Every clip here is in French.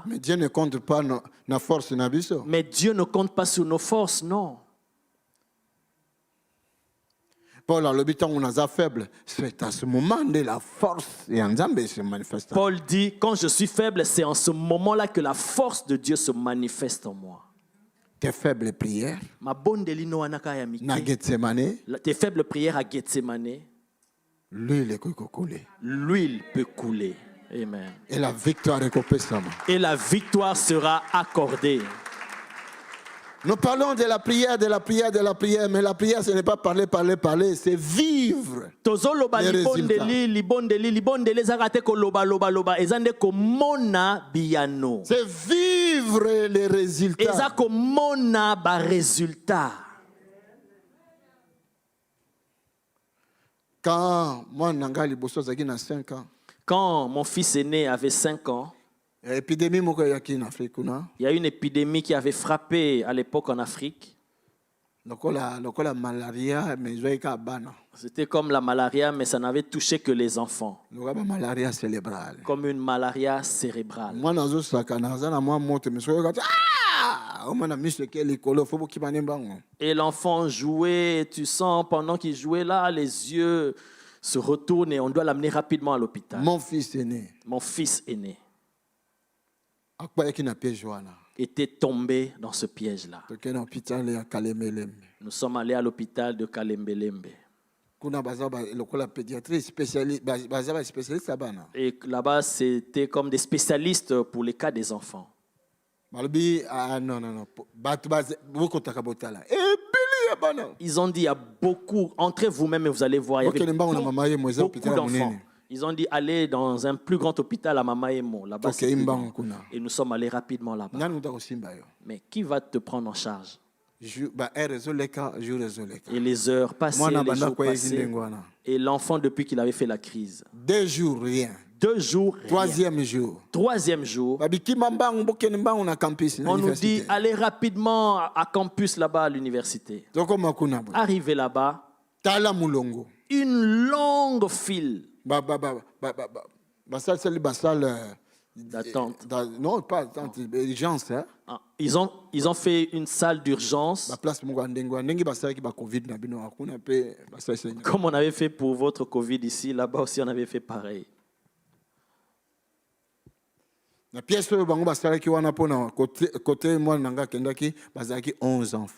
Mais Dieu ne compte pas na force na biso. Mais Dieu ne compte pas sur nos forces, non. Paul a l'habitant on a faible. C'est à ce moment de la force et Nzambe se manifeste. Paul dit, quand je suis faible, c'est en ce moment-là que la force de Dieu se manifeste en moi. Tes faibles prières, Ma bonne delino anaka ya mike. na Gethsemane, Tes faibles prières à Gethsemane, l'huile est coulée. l'huile peut couler. Amen. Et la victoire est compensée. Et la victoire sera accordée. Nous parlons de la prière, mais la prière, ce n'est pas parler, c'est vivre les résultats. C'est vivre les résultats. Quand moi, Nangali Bosso Zagi na 5 ans, quand mon fils aîné avait 5 ans, il y a une épidémie qui avait frappé à l'époque en Afrique. C'était comme la malaria, mais ça n'avait touché que les enfants. Comme une malaria cérébrale. Et l'enfant jouait, et tu sens, pendant qu'il jouait là, les yeux se retournent et on doit l'amener rapidement à l'hôpital. Mon fils aîné était tombé dans ce piège-là. Nous sommes allés à l'hôpital de Kalembelembe. Et là-bas, c'était comme des spécialistes pour les cas des enfants. Ils ont dit, il y a beaucoup, entrez vous-même et vous allez voir, il y avait beaucoup d'enfants. Ils ont dit, allez dans un plus grand hôpital à Mamaemo. Là-bas, et nous sommes allés rapidement là-bas. Mais qui va te prendre en charge? Et les heures passaient, les jours passaient. Et l'enfant, depuis qu'il avait fait la crise. 2 jours, rien. 2 jours, rien. Troisième jour, on nous dit, allez rapidement à campus là-bas à l'université. Arrivé là-bas, une longue file d'attente. Non, pas d'attente, d'urgence. Hein? Ils ont fait une salle d'urgence. Comme on avait fait pour votre Covid ici, là-bas aussi on avait fait pareil.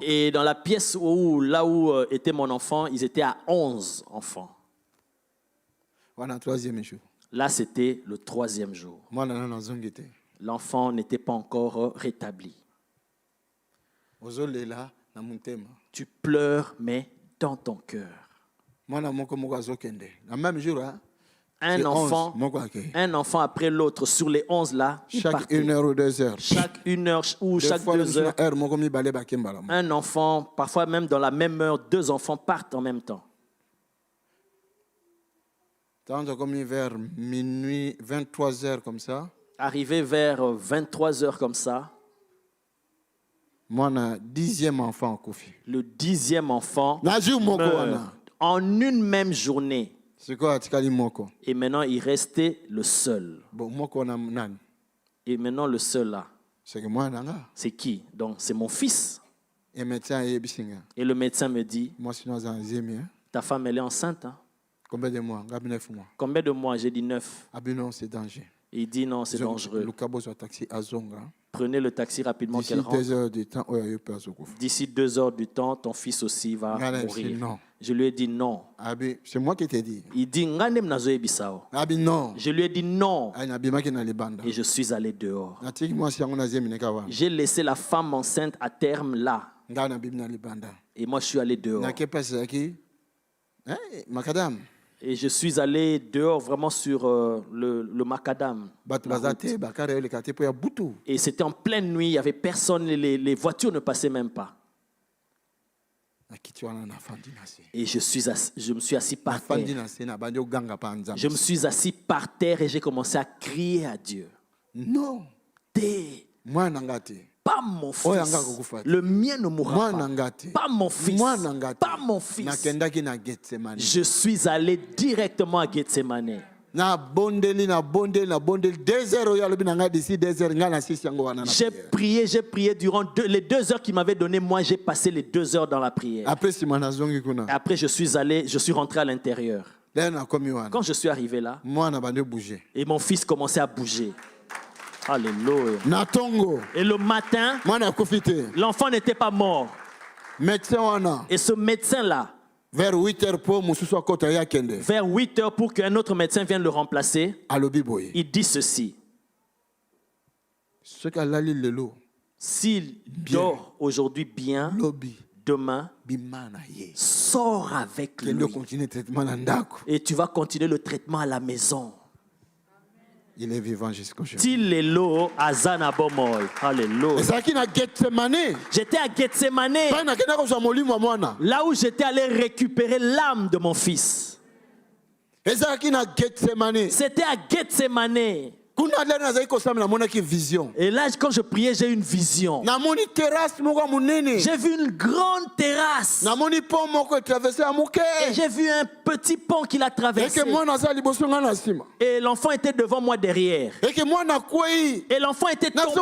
Et dans la pièce là où était mon enfant, ils étaient à 11 enfants. Là, c'était le 3e jour. L'enfant n'était pas encore rétabli. Tu pleures, mais dans ton cœur. Un enfant après l'autre, sur les 11 là, chaque 1 heure ou 2 heures. Chaque 1 heure ou chaque 2 heures. Un enfant, parfois même dans la même heure, 2 enfants partent en même temps. Vers minuit, 23 heures comme ça. Arrivé vers 23 heures comme ça. Moi, le 10e enfant. Le 10e enfant meurt en une même journée. Et maintenant, il restait le seul. Et maintenant, le seul là. C'est qui? Donc, c'est mon fils. Et le médecin me dit, ta femme, elle est enceinte. Hein? Combien de mois? 9 mois. Combien de mois? J'ai dit 9. C'est danger. Il dit non, c'est dangereux. Prenez le taxi rapidement qu'elle rentre. D'ici 2 heures du temps, ton fils aussi va mourir. Je lui ai dit non. C'est moi qui t'ai dit. Il dit non. Je lui ai dit non. Et je suis allé dehors. J'ai laissé la femme enceinte à terme là. Et moi, je suis allé dehors. Et je suis allé dehors vraiment sur le macadam. Et c'était en pleine nuit, il n'y avait personne, les voitures ne passaient même pas. Et je me suis assis par terre. Je me suis assis par terre et j'ai commencé à crier à Dieu. Non. Pas mon fils. Le mien ne mourra pas. Pas mon fils. Pas mon fils. Je suis allé directement à Gethsemane. J'ai prié durant les 2 heures qu'il m'avait donné. Moi, j'ai passé les 2 heures dans la prière. Après, je suis rentré à l'intérieur. Quand je suis arrivé là, et mon fils commençait à bouger. Alléluia. Et le matin, l'enfant n'était pas mort. Et ce médecin-là, vers 8 heures pour qu'un autre médecin vienne le remplacer, il dit ceci. S'il dort aujourd'hui bien, demain, sors avec lui. Et tu vas continuer le traitement à la maison. Il est vivant jusqu'au jour. Alléluia. J'étais à Gethsemane. Là où j'étais allé récupérer l'âme de mon fils. C'était à Gethsemane. Et là, quand je priais, j'ai eu une vision. J'ai vu une grande terrasse. Et j'ai vu un petit pont qu'il a traversé. Et l'enfant était devant moi derrière. Et l'enfant était tombé. Je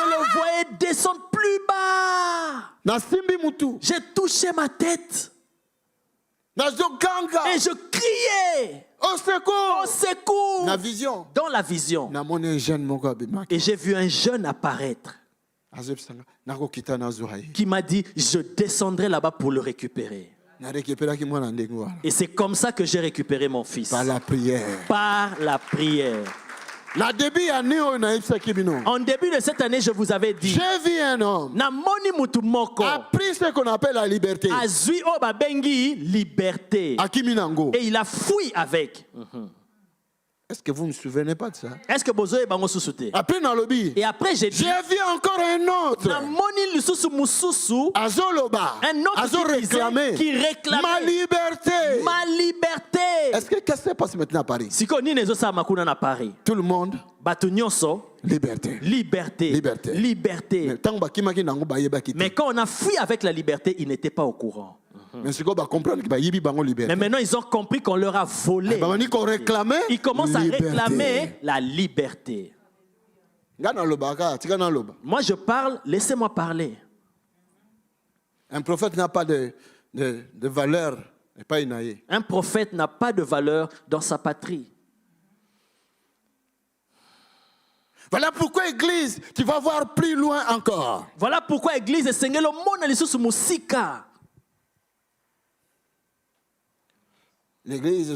le voyais descendre plus bas. J'ai touché ma tête. Et je criais. Au secours! Au secours! Dans la vision. Et j'ai vu un jeune apparaître qui m'a dit, je descendrai là-bas pour le récupérer. Et c'est comme ça que j'ai récupéré mon fils. Par la prière. Par la prière. En début de cette année, je vous avais dit, j'ai vu un homme a pris ce qu'on appelle la liberté. Liberté. Et il a fui avec. Est-ce que vous ne vous souvenez pas de ça? Est-ce que vous avez après Nalobi? Et après j'ai dit, j'ai vu encore un autre. Un autre qui réclamait ma liberté. Ma liberté. Est-ce que qu'est-ce qui se passe maintenant à Paris? Tout le monde. Liberté. Liberté. Liberté. Liberté. Mais quand on a fui avec la liberté, ils n'étaient pas au courant. Mais maintenant ils ont compris qu'on leur a volé. Ils commencent à réclamer la liberté. Moi je parle, laissez-moi parler. Un prophète n'a pas de valeur. Un prophète n'a pas de valeur dans sa patrie. Voilà pourquoi Église, tu vas voir plus loin encore. Voilà pourquoi Église, Seigneur, le monde est sous musika. L'église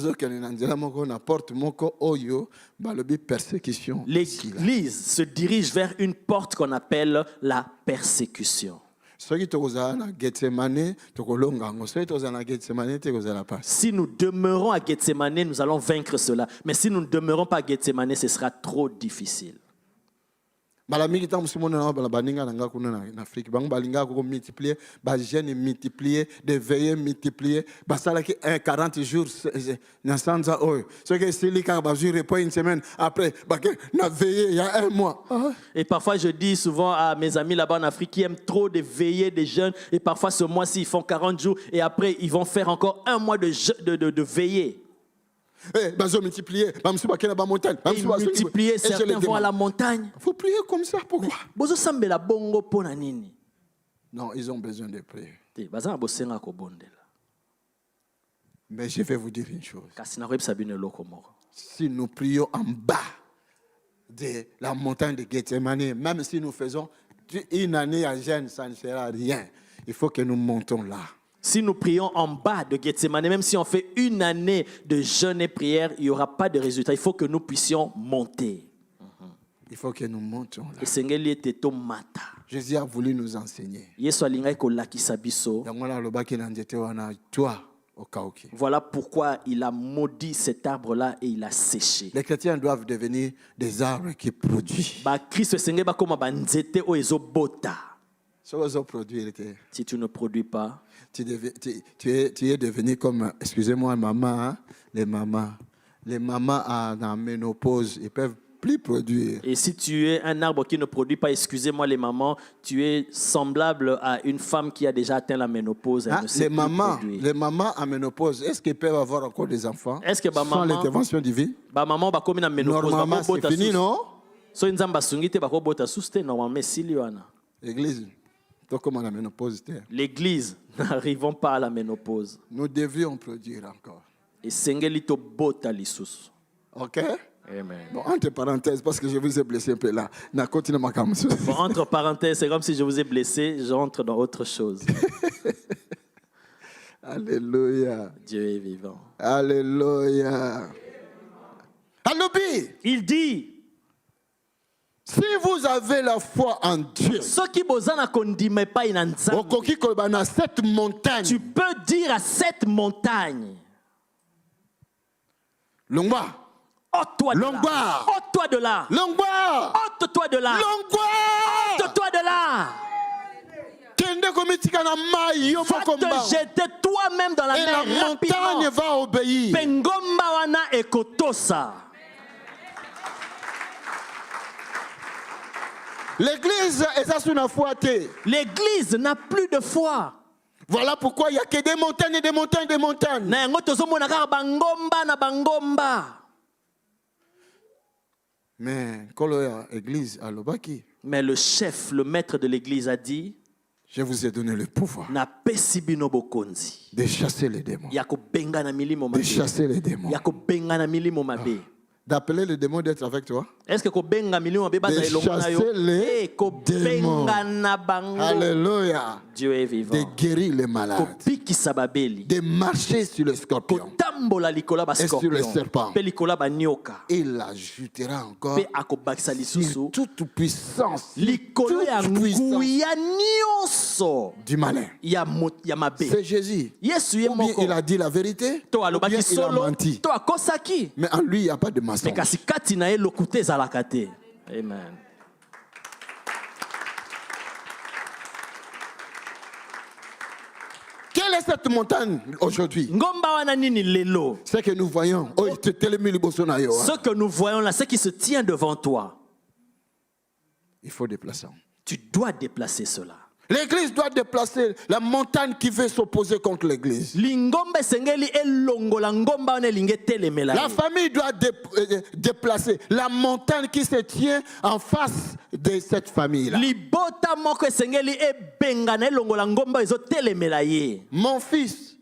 se dirige vers une porte qu'on appelle la persécution. Si nous demeurons à Gethsemane, nous allons vaincre cela. Mais si nous ne demeurons pas à Gethsemane, ce sera trop difficile. Balamiki tam simona na baninga na ngakuna na Afrique bang balinga ko multiplier ba jeune multiplier des veillées multiplier basala ki 40 jours na sanza oyo ce que c'est ka ba jour repos une semaine après ba na veillé il y a un mois. Et parfois je dis souvent à mes amis là-bas en Afrique qui aiment trop de veillées des jeunes et parfois ce mois-ci ils font 40 jours et après ils vont faire encore un mois de veillées. Multiplier, certains vont à la montagne. Il faut prier comme ça, pourquoi? Non, ils ont besoin de prier. Mais je vais vous dire une chose. Si nous prions en bas de la montagne de Gethsemane, même si nous faisons une année à jeûne, ça ne sera rien. Il faut que nous montons là. Si nous prions en bas de Gethsemane, même si on fait une année de jeûne et prière, il n'y aura pas de résultat. Il faut que nous puissions monter. Il faut que nous montions là. Jésus a voulu nous enseigner. Voilà pourquoi il a maudit cet arbre-là et il a séché. Les chrétiens doivent devenir des arbres qui produisent. Si tu ne produis pas, tu es devenu comme, excusez-moi, maman, hein? Les mamans dans la ménopause, ils peuvent plus produire. Et si tu es un arbre qui ne produit pas, excusez-moi les mamans, tu es semblable à une femme qui a déjà atteint la ménopause. Les mamans à ménopause, est-ce qu'elles peuvent avoir encore des enfants sans l'intervention divine? Normalement, c'est fini, non? L'église, L'église, n'arrivons pas à la ménopause. Nous devions produire encore. Et sengeli bota lisusu. Ok? Amen. Bon, entre parenthèses, parce que je vous ai blessé un peu là. Bon, entre parenthèses, c'est comme si je vous ai blessé, j'entre dans autre chose. Alléluia. Dieu est vivant. Alléluia. Il dit, si vous avez la foi en Dieu, tu peux dire à cette montagne, Longba, ôte-toi de là. Ôte-toi de là. Longba, ôte-toi de là. Longba, ôte-toi de là. Va te jeter toi-même dans la mer. Et la montagne va obéir. Pengomba wana ekotosa. L'église est sur la foi. L'église n'a plus de foi. Voilà pourquoi il n'y a que des montagnes et des montagnes et des montagnes. Mais le chef, le maître de l'église a dit, je vous ai donné le pouvoir de chasser les démons. De chasser les démons. D'appeler les démons d'être avec toi. Est-ce que de chasser les démons. Alléluia. Dieu est vivant. De guérir les malades. De marcher sur le scorpion. Et sur le serpent. Il ajoutera encore sur toute puissance du malin. C'est Jésus. Ou bien il a dit la vérité, ou bien il a menti. Mais en lui, il n'y a pas de mensonge. Amen. Quelle est cette montagne aujourd'hui? Ce que nous voyons. Ce que nous voyons là, ce qui se tient devant toi. Il faut déplacer. Tu dois déplacer cela. L'église doit déplacer la montagne qui veut s'opposer contre l'église. La famille doit déplacer la montagne qui se tient en face de cette famille-là. Mon fils,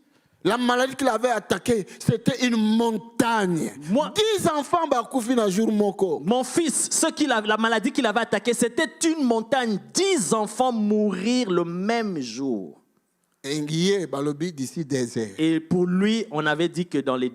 la maladie qu'il avait attaquée, c'était une montagne. 10 enfants un jour moko. Mon fils, la maladie qu'il avait attaquée, c'était une montagne. 10 enfants mourir le même jour. Et pour lui, on avait dit que dans les